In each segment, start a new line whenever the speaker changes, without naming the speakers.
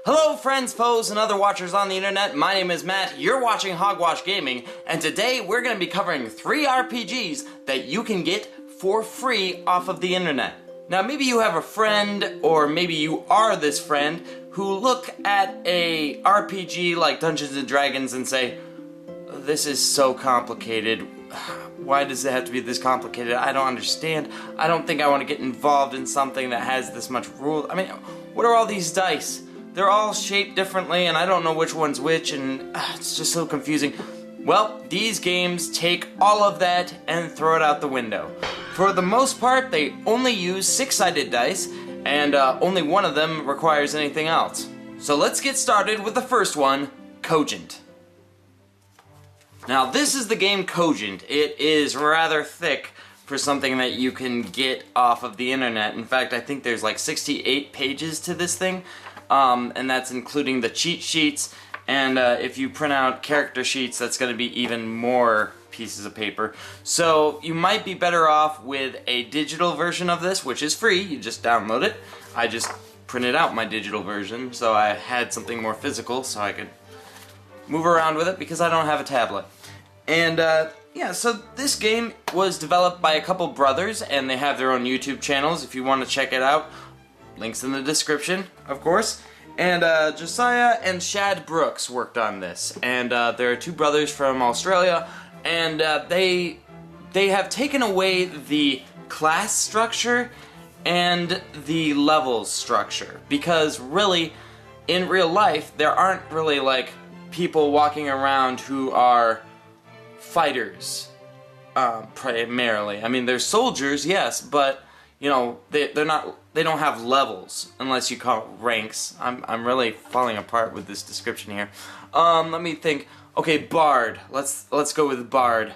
Hello friends, foes, and other watchers on the internet. My name is Matt, you're watching Hogwash Gaming, and today we're going to be covering 3 RPGs that you can get for free off of the internet. Now maybe you have a friend, or maybe you are this friend, who look at a RPG like Dungeons & Dragons and say, this is so complicated. Why does it have to be this complicated? I don't understand. I don't think I want to get involved in something that has this much rule. I mean, what are all these dice? They're all shaped differently and I don't know which one's which, and it's just so confusing. Well, these games take all of that and throw it out the window. For the most part, they only use 6-sided dice, and only one of them requires anything else. So let's get started with the first one, Cogent. Now this is the game Cogent. It is rather thick for something that you can get off of the internet. In fact, I think there's like 68 pages to this thing. And that's including the cheat sheets, and if you print out character sheets, that's going to be even more pieces of paper. So you might be better off with a digital version of this, which is free. You just download it. I just printed out my digital version, so I had something more physical so I could move around with it because I don't have a tablet. And yeah, so this game was developed by a couple brothers, and they have their own YouTube channels if you want to check it out. Links in the description, of course. And Josiah and Shad Brooks worked on this. And there are 2 brothers from Australia, and they have taken away the class structure and the levels structure. Because really, in real life, there aren't really like people walking around who are fighters, primarily. I mean, they're soldiers, yes, but you know, they don't have levels unless you call it ranks. I'm really falling apart with this description here. Let me think. Okay, bard. Let's go with bard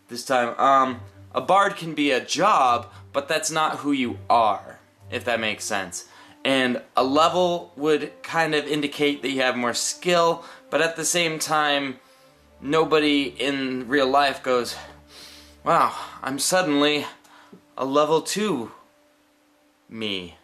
this time. A bard can be a job, but that's not who you are, if that makes sense. And a level would kind of indicate that you have more skill, but at the same time, nobody in real life goes, wow, I'm suddenly a level 2 me.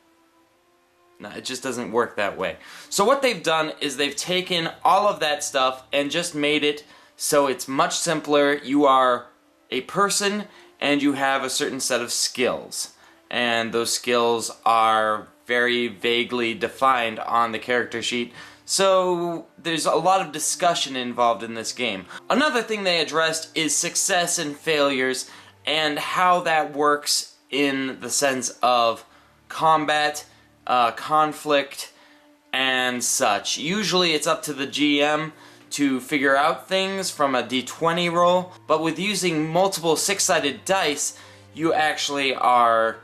No, it just doesn't work that way. So what they've done is they've taken all of that stuff and just made it so it's much simpler. You are a person and you have a certain set of skills. And those skills are very vaguely defined on the character sheet. So there's a lot of discussion involved in this game. Another thing they addressed is success and failures and how that works in the sense of combat, conflict, and such. Usually it's up to the GM to figure out things from a d20 roll, but with using multiple 6-sided dice, you actually are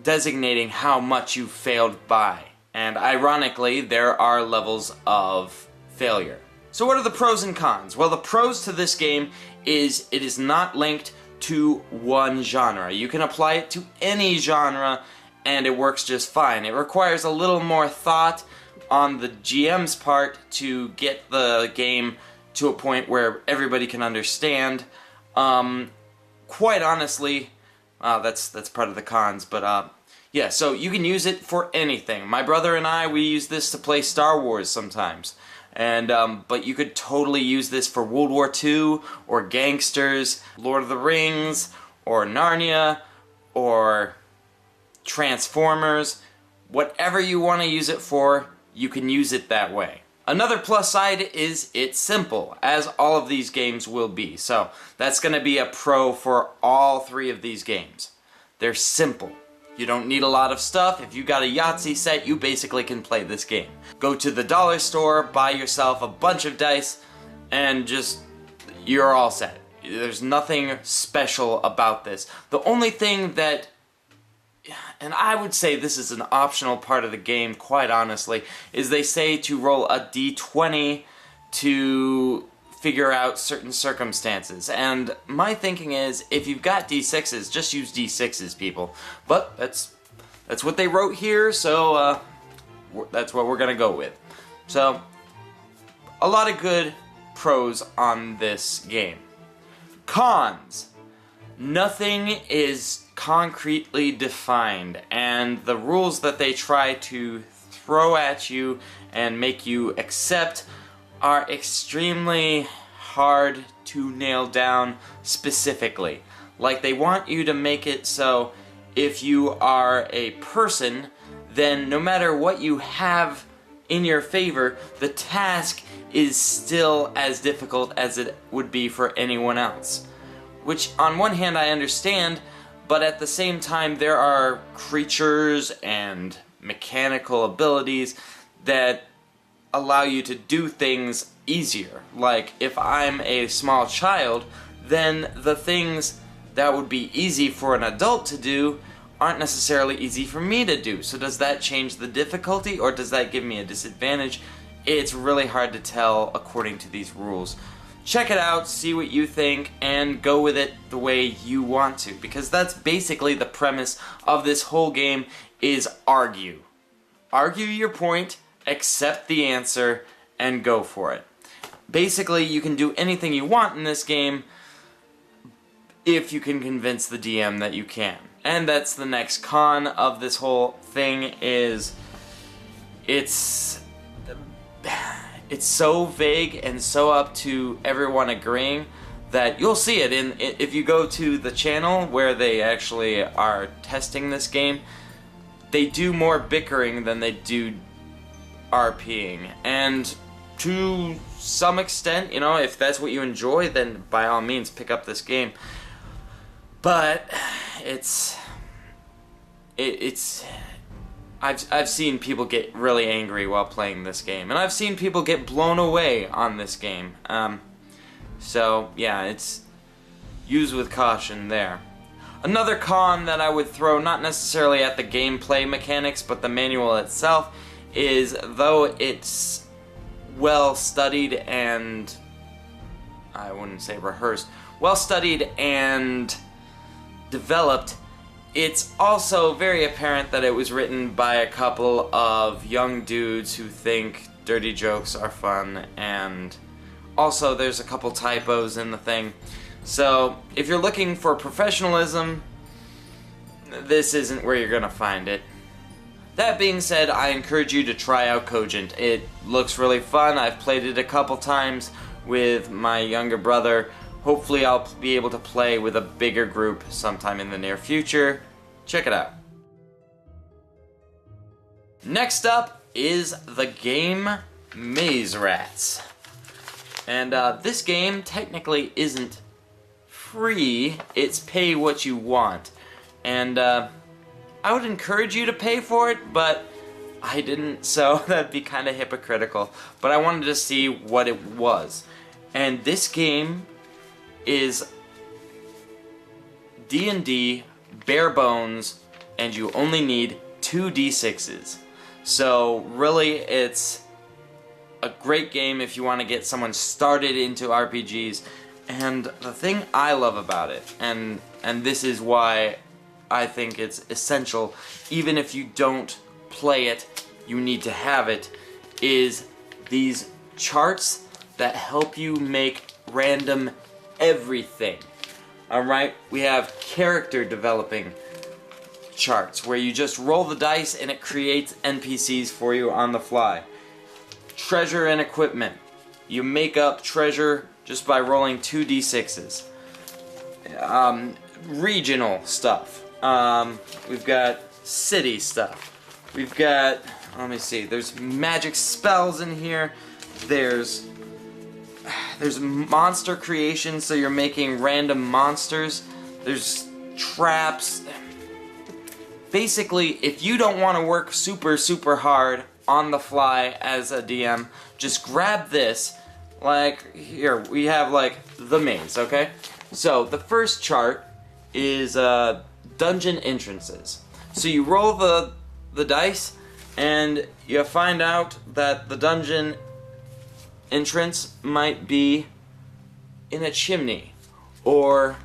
designating how much you failed by. And ironically, there are levels of failure. So what are the pros and cons? Well, the pros to this game is it is not linked to one genre. You can apply it to any genre and it works just fine. It requires a little more thought on the GM's part to get the game to a point where everybody can understand. Quite honestly, that's part of the cons, but yeah, so you can use it for anything. My brother and I, we use this to play Star Wars sometimes. And but you could totally use this for World War II, or Gangsters, Lord of the Rings, or Narnia, or Transformers. Whatever you want to use it for, you can use it that way. Another plus side is it's simple, as all of these games will be. So that's going to be a pro for all 3 of these games. They're simple. You don't need a lot of stuff. If you got a Yahtzee set, you basically can play this game. Go to the dollar store, buy yourself a bunch of dice, and just, you're all set. There's nothing special about this. The only thing that, and I would say this is an optional part of the game, quite honestly, is they say to roll a d20 to figure out certain circumstances. And my thinking is, if you've got d6s, just use d6s, people. But that's what they wrote here, so that's what we're gonna go with. So, a lot of good pros on this game. Cons. Nothing is concretely defined, and the rules that they try to throw at you and make you accept are extremely hard to nail down specifically. Like, they want you to make it so if you are a person, then no matter what you have in your favor, the task is still as difficult as it would be for anyone else. Which, on one hand, I understand, but at the same time, there are creatures and mechanical abilities that allow you to do things easier. Like, if I'm a small child, then the things that would be easy for an adult to do aren't necessarily easy for me to do. So does that change the difficulty, or does that give me a disadvantage? It's really hard to tell according to these rules. Check it out, see what you think, and go with it the way you want to, because that's basically the premise of this whole game, is argue. Argue your point, accept the answer, and go for it. Basically, you can do anything you want in this game if you can convince the DM that you can. And that's the next con of this whole thing, is it's so vague and so up to everyone agreeing that you'll see it if you go to the channel where they actually are testing this game. They do more bickering than they do RPing, and to some extent, you know, if that's what you enjoy, then by all means pick up this game. But I've seen people get really angry while playing this game, and I've seen people get blown away on this game. So yeah, it's used with caution there. Another con that I would throw, not necessarily at the gameplay mechanics, but the manual itself, is though it's well studied and, I wouldn't say rehearsed, well studied and developed, it's also very apparent that it was written by a couple of young dudes who think dirty jokes are fun, and also there's a couple typos in the thing. So if you're looking for professionalism, this isn't where you're gonna find it. That being said, I encourage you to try out Cogent. It looks really fun. I've played it a couple times with my younger brother. Hopefully I'll be able to play with a bigger group sometime in the near future. Check it out. Next up is the game Maze Rats. And this game technically isn't free, it's pay what you want. And I would encourage you to pay for it, but I didn't, so that'd be kind of hypocritical. But I wanted to see what it was. And this game is D&D, bare bones, and you only need 2 D6s. So really, it's a great game if you want to get someone started into RPGs. And the thing I love about it, and this is why I think it's essential, even if you don't play it, you need to have it, is these charts that help you make random everything. Alright, we have character developing charts where you just roll the dice and it creates NPCs for you on the fly. Treasure and equipment. You make up treasure just by rolling 2 D6s. Regional stuff. We've got city stuff. We've got, let me see, there's magic spells in here. There's monster creation, so you're making random monsters. There's traps. Basically, if you don't want to work super hard on the fly as a DM, just grab this. Like, here, we have, like, the maze, okay? So, the first chart is dungeon entrances. So you roll the dice, and you find out that the dungeon entrance might be in a chimney, or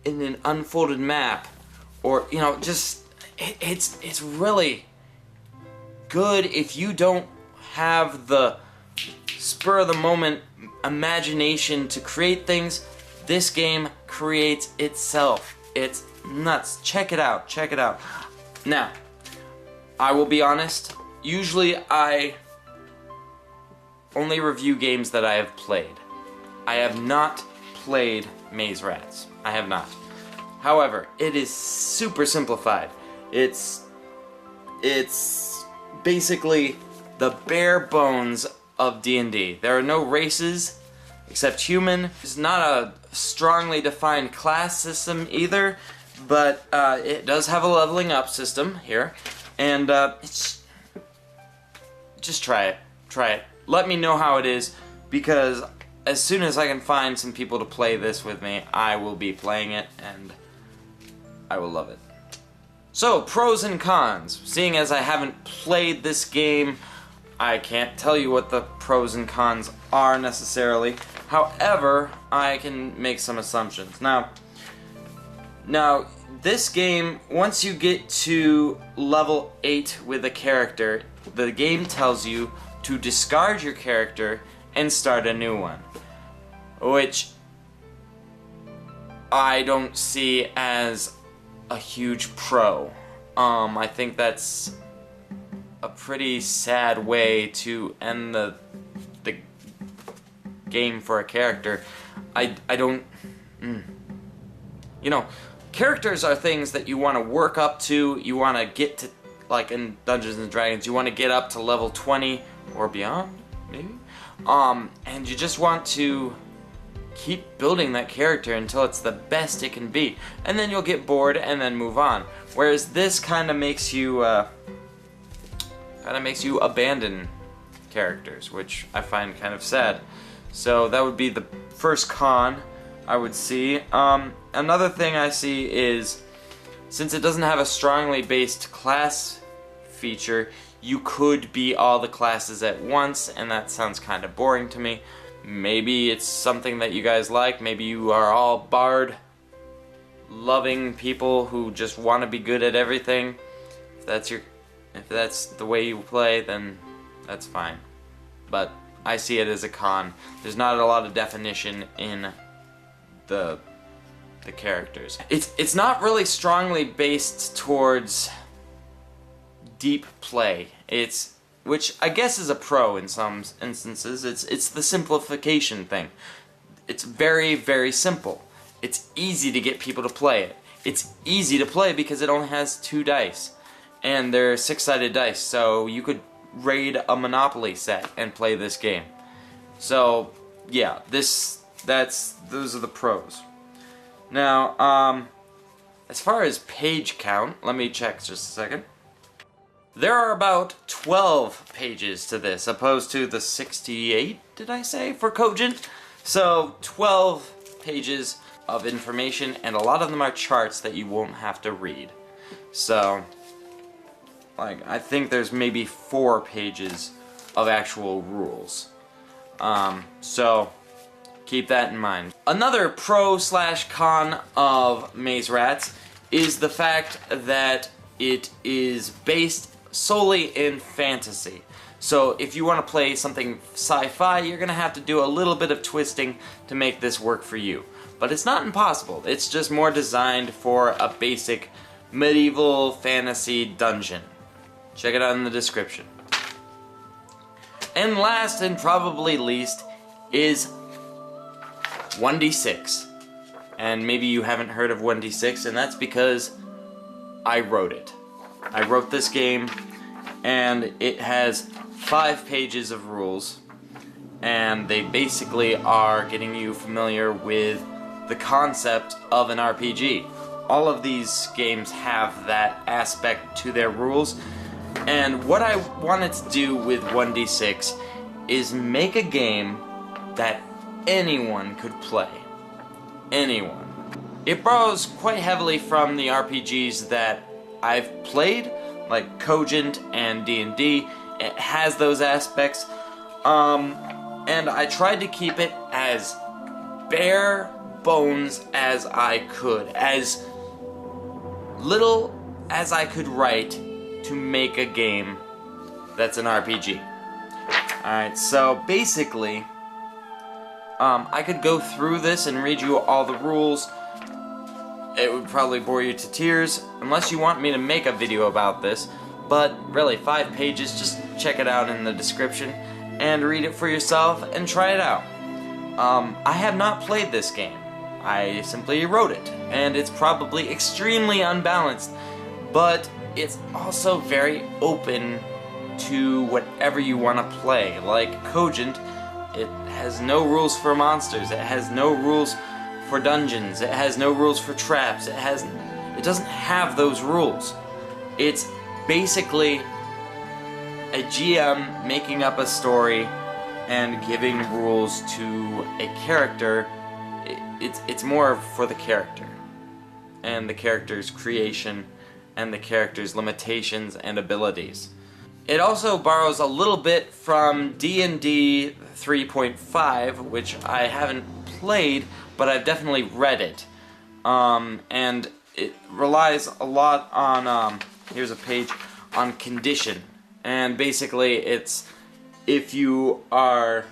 in an unfolded map, or, you know, just, it's really good if you don't have the spur of the moment imagination to create things. This game creates itself. It's nuts. Check it out. Check it out. Now, I will be honest, usually I only review games that I have played. I have not played Maze Rats. I have not. However, it is super simplified. It's basically the bare bones of D&D. There are no races except human. It's not a strongly defined class system either, but it does have a leveling up system here, and just try it. Try it. Let me know how it is, because as soon as I can find some people to play this with me, I will be playing it, and I will love it. So, pros and cons. Seeing as I haven't played this game, I can't tell you what the pros and cons are necessarily. However, I can make some assumptions. Now, this game, once you get to level 8 with a character, the game tells you to discard your character and start a new one. Which I don't see as a huge pro. I think that's a pretty sad way to end the game for a character. I don't... You know, characters are things that you want to work up to, you want to get to, like in Dungeons and Dragons, you want to get up to level 20 or beyond, maybe? And you just want to keep building that character until it's the best it can be. And then you'll get bored and then move on. Whereas this kind of makes you abandon characters, which I find kind of sad. So that would be the first con I would see. Another thing I see is, since it doesn't have a strongly based class feature, you could be all the classes at once, and that sounds kind of boring to me. Maybe it's something that you guys like. Maybe you are all bard loving people who just want to be good at everything. If that's the way you play, then that's fine. But I see it as a con. There's not a lot of definition in the characters. It's not really strongly based towards deep play. Which I guess is a pro in some instances. It's the simplification thing. It's very, very simple. It's easy to get people to play it. It's easy to play because it only has 2 dice. And they're 6-sided dice, so you could raid a Monopoly set and play this game. So, yeah, those are the pros. Now, as far as page count, let me check just a second. There are about 12 pages to this, opposed to the 68, did I say, for Cogent? So, 12 pages of information, and a lot of them are charts that you won't have to read. So, like, I think there's maybe 4 pages of actual rules. So, keep that in mind. Another pro/con of Maze Rats is the fact that it is based solely in fantasy. So if you want to play something sci-fi, you're going to have to do a little bit of twisting to make this work for you. But it's not impossible. It's just more designed for a basic medieval fantasy dungeon. Check it out in the description. And last and probably least is 1d6. And maybe you haven't heard of 1d6, and that's because I wrote it. I wrote this game, and it has 5 pages of rules, and they basically are getting you familiar with the concept of an RPG. All of these games have that aspect to their rules, and what I wanted to do with 1d6 is make a game that anyone could play. Anyone. It borrows quite heavily from the RPGs that I've played, like Cogent and D&D. It has those aspects, and I tried to keep it as bare bones as I could, as little as I could write to make a game that's an RPG. Alright, so basically, I could go through this and read you all the rules. It would probably bore you to tears. Unless you want me to make a video about this, but really 5 pages. Just check it out in the description and read it for yourself and try it out. I have not played this game. I simply wrote it, and it's probably extremely unbalanced, but it's also very open to whatever you want to play. Like Cogent, it has no rules for monsters, it has no rules for dungeons, it has no rules for traps, it doesn't have those rules. It's basically a GM making up a story and giving rules to a character. It's more for the character and the character's creation and the character's limitations and abilities. It also borrows a little bit from D&D 3.5, which I haven't played, but I've definitely read it. And it relies a lot on, here's a page, on condition. And basically it's, if you are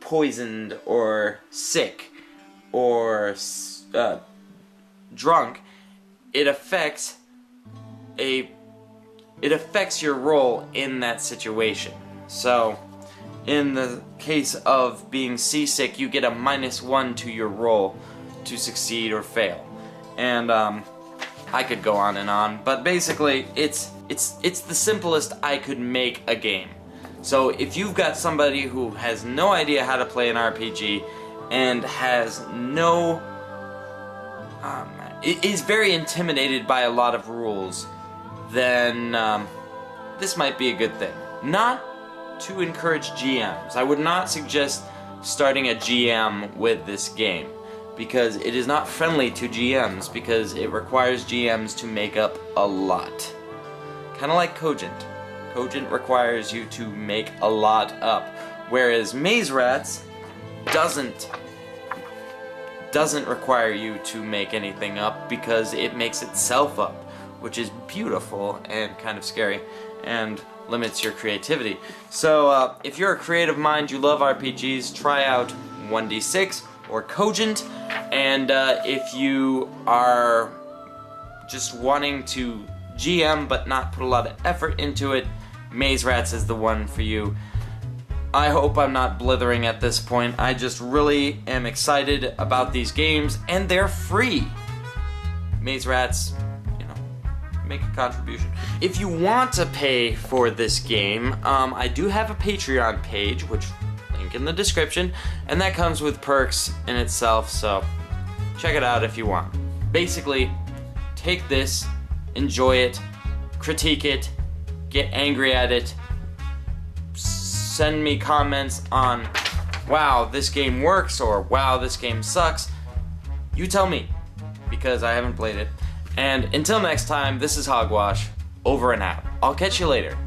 poisoned or sick or drunk, it affects your role in that situation. So in the case of being seasick, you get a -1 to your roll to succeed or fail. And I could go on, but basically it's the simplest I could make a game. So if you've got somebody who has no idea how to play an RPG and has no is very intimidated by a lot of rules, then this might be a good thing. Not to encourage GMs. I would not suggest starting a GM with this game, because it is not friendly to GMs, because it requires GMs to make up a lot. Kind of like Cogent. Cogent requires you to make a lot up, whereas Maze Rats doesn't require you to make anything up, because it makes itself up, which is beautiful and kind of scary and limits your creativity. So if you're a creative mind, you love RPGs, try out 1d6 or Cogent, and if you are just wanting to GM but not put a lot of effort into it, Maze Rats is the one for you. I hope I'm not blithering at this point. I just really am excited about these games, and they're free. Maze Rats, you know, make a contribution. If you want to pay for this game, I do have a Patreon page, which link in the description, and that comes with perks in itself, so check it out if you want. Basically, take this, enjoy it, critique it, get angry at it, send me comments on, wow, this game works, or wow, this game sucks. You tell me, because I haven't played it. And until next time, this is Hogwash, over and out. I'll catch you later.